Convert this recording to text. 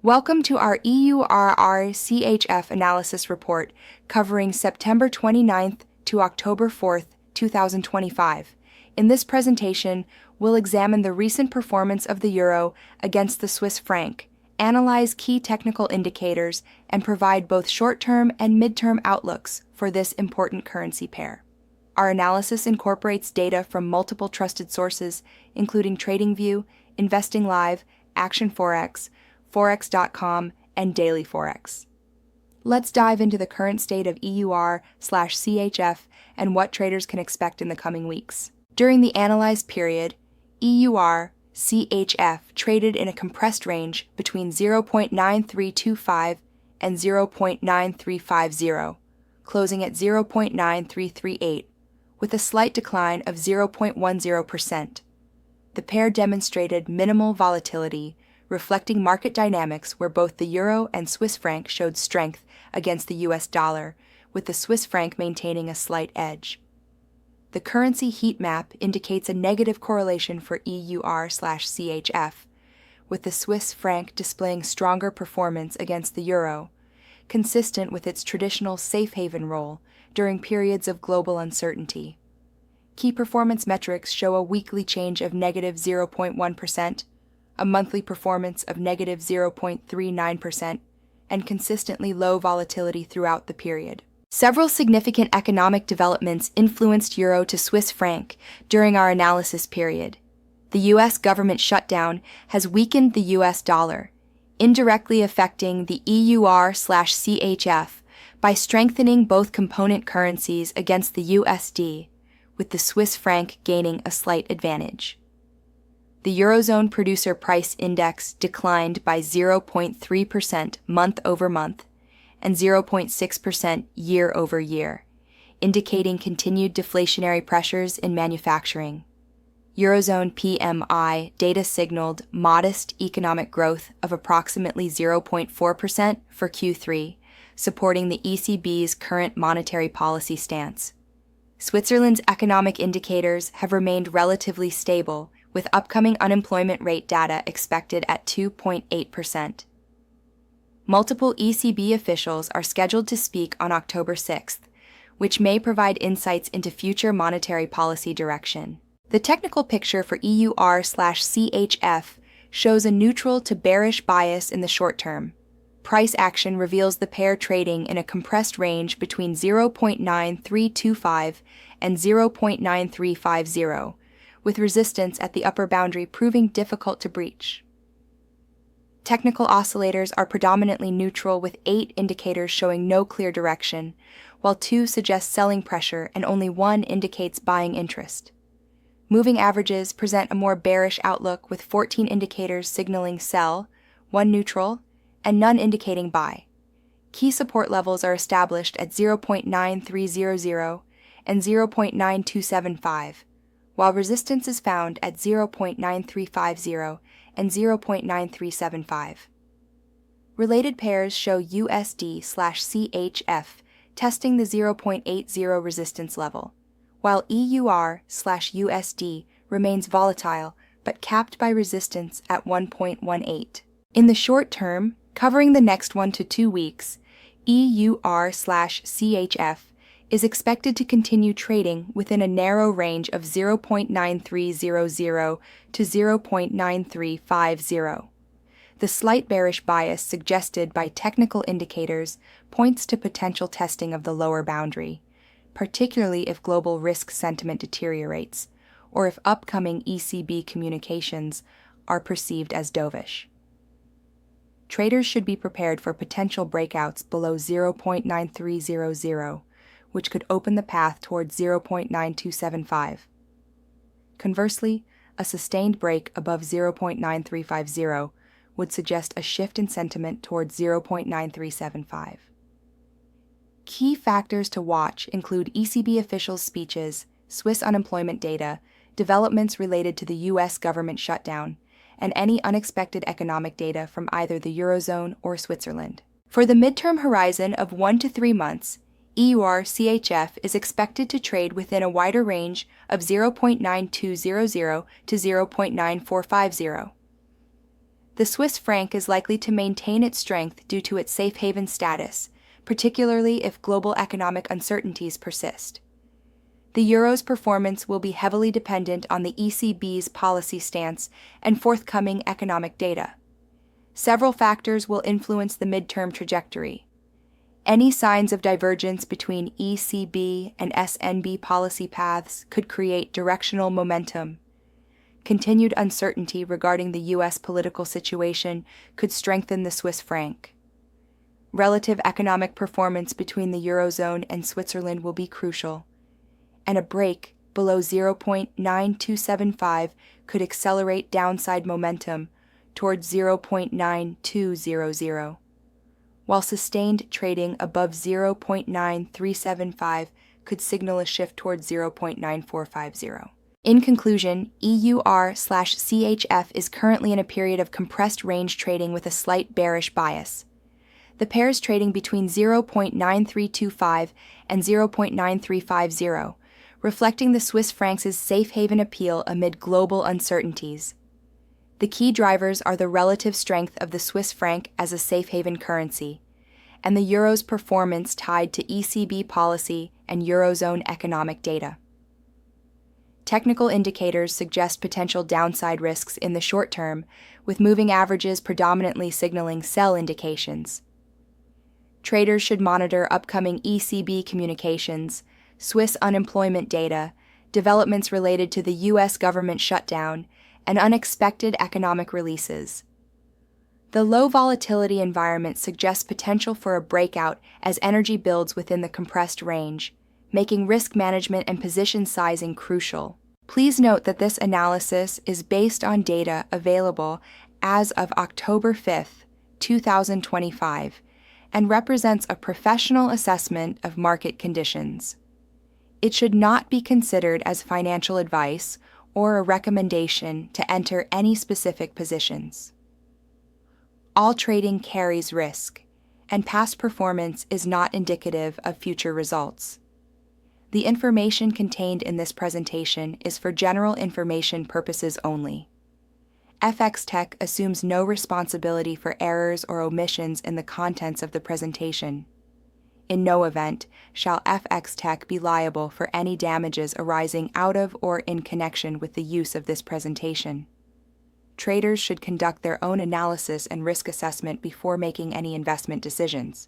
Welcome to our EUR CHF analysis report covering September 29th to October 4th, 2025. In this presentation, we'll examine the recent performance of the euro against the Swiss franc, analyze key technical indicators, and provide both short-term and mid-term outlooks for this important currency pair. Our analysis incorporates data from multiple trusted sources, including TradingView, Investing Live, Action Forex, Forex.com, and Daily Forex. Let's dive into the current state of EUR/CHF and what traders can expect in the coming weeks. During the analyzed period, EUR/CHF traded in a compressed range between 0.9325 and 0.9350, closing at 0.9338, with a slight decline of 0.10%. The pair demonstrated minimal volatility, reflecting market dynamics where both the euro and Swiss franc showed strength against the US dollar, with the Swiss franc maintaining a slight edge. The currency heat map indicates a negative correlation for EUR/CHF, with the Swiss franc displaying stronger performance against the euro, consistent with its traditional safe haven role during periods of global uncertainty. Key performance metrics show a weekly change of negative 0.1%, a monthly performance of negative 0.39%, and consistently low volatility throughout the period. Several significant economic developments influenced euro to Swiss franc during our analysis period. The U.S. government shutdown has weakened the U.S. dollar, indirectly affecting the EUR/CHF by strengthening both component currencies against the USD, with the Swiss franc gaining a slight advantage. The Eurozone Producer Price Index declined by 0.3% month-over-month and 0.6% year-over-year, indicating continued deflationary pressures in manufacturing. Eurozone PMI data signaled modest economic growth of approximately 0.4% for Q3, supporting the ECB's current monetary policy stance. Switzerland's economic indicators have remained relatively stable, with upcoming unemployment rate data expected at 2.8%. Multiple ECB officials are scheduled to speak on October 6th, which may provide insights into future monetary policy direction. The technical picture for EUR/CHF shows a neutral to bearish bias in the short term. Price action reveals the pair trading in a compressed range between 0.9325 and 0.9350, with resistance at the upper boundary proving difficult to breach. Technical oscillators are predominantly neutral, with 8 indicators showing no clear direction, while 2 suggest selling pressure and only 1 indicates buying interest. Moving averages present a more bearish outlook, with 14 indicators signaling sell, 1 neutral, and none indicating buy. Key support levels are established at 0.9300 and 0.9275, while resistance is found at 0.9350 and 0.9375. Related pairs show USD/CHF testing the 0.80 resistance level, while EUR/USD remains volatile but capped by resistance at 1.18. In the short term, covering the next 1 to 2 weeks, EUR/CHF is expected to continue trading within a narrow range of 0.9300 to 0.9350. The slight bearish bias suggested by technical indicators points to potential testing of the lower boundary, particularly if global risk sentiment deteriorates, or if upcoming ECB communications are perceived as dovish. Traders should be prepared for potential breakouts below 0.9300, which could open the path towards 0.9275. Conversely, a sustained break above 0.9350 would suggest a shift in sentiment towards 0.9375. Key factors to watch include ECB officials' speeches, Swiss unemployment data, developments related to the U.S. government shutdown, and any unexpected economic data from either the Eurozone or Switzerland. For the midterm horizon of 1 to 3 months, EUR/CHF is expected to trade within a wider range of 0.9200 to 0.9450. The Swiss franc is likely to maintain its strength due to its safe haven status, particularly if global economic uncertainties persist. The euro's performance will be heavily dependent on the ECB's policy stance and forthcoming economic data. Several factors will influence the midterm trajectory. Any signs of divergence between ECB and SNB policy paths could create directional momentum. Continued uncertainty regarding the U.S. political situation could strengthen the Swiss franc. Relative economic performance between the Eurozone and Switzerland will be crucial, and a break below 0.9275 could accelerate downside momentum towards 0.9200, while sustained trading above 0.9375 could signal a shift towards 0.9450. In conclusion, EUR/CHF is currently in a period of compressed range trading with a slight bearish bias. The pair is trading between 0.9325 and 0.9350, reflecting the Swiss franc's safe haven appeal amid global uncertainties. The key drivers are the relative strength of the Swiss franc as a safe haven currency, and the euro's performance tied to ECB policy and Eurozone economic data. Technical indicators suggest potential downside risks in the short term, with moving averages predominantly signaling sell indications. Traders should monitor upcoming ECB communications, Swiss unemployment data, developments related to the U.S. government shutdown, and unexpected economic releases. The low volatility environment suggests potential for a breakout as energy builds within the compressed range, making risk management and position sizing crucial. Please note that this analysis is based on data available as of October 5, 2025, and represents a professional assessment of market conditions. It should not be considered as financial advice or a recommendation to enter any specific positions. All trading carries risk, and past performance is not indicative of future results. The information contained in this presentation is for general information purposes only. FX Tech assumes no responsibility for errors or omissions in the contents of the presentation. In no event shall FX Tech be liable for any damages arising out of or in connection with the use of this presentation. Traders should conduct their own analysis and risk assessment before making any investment decisions.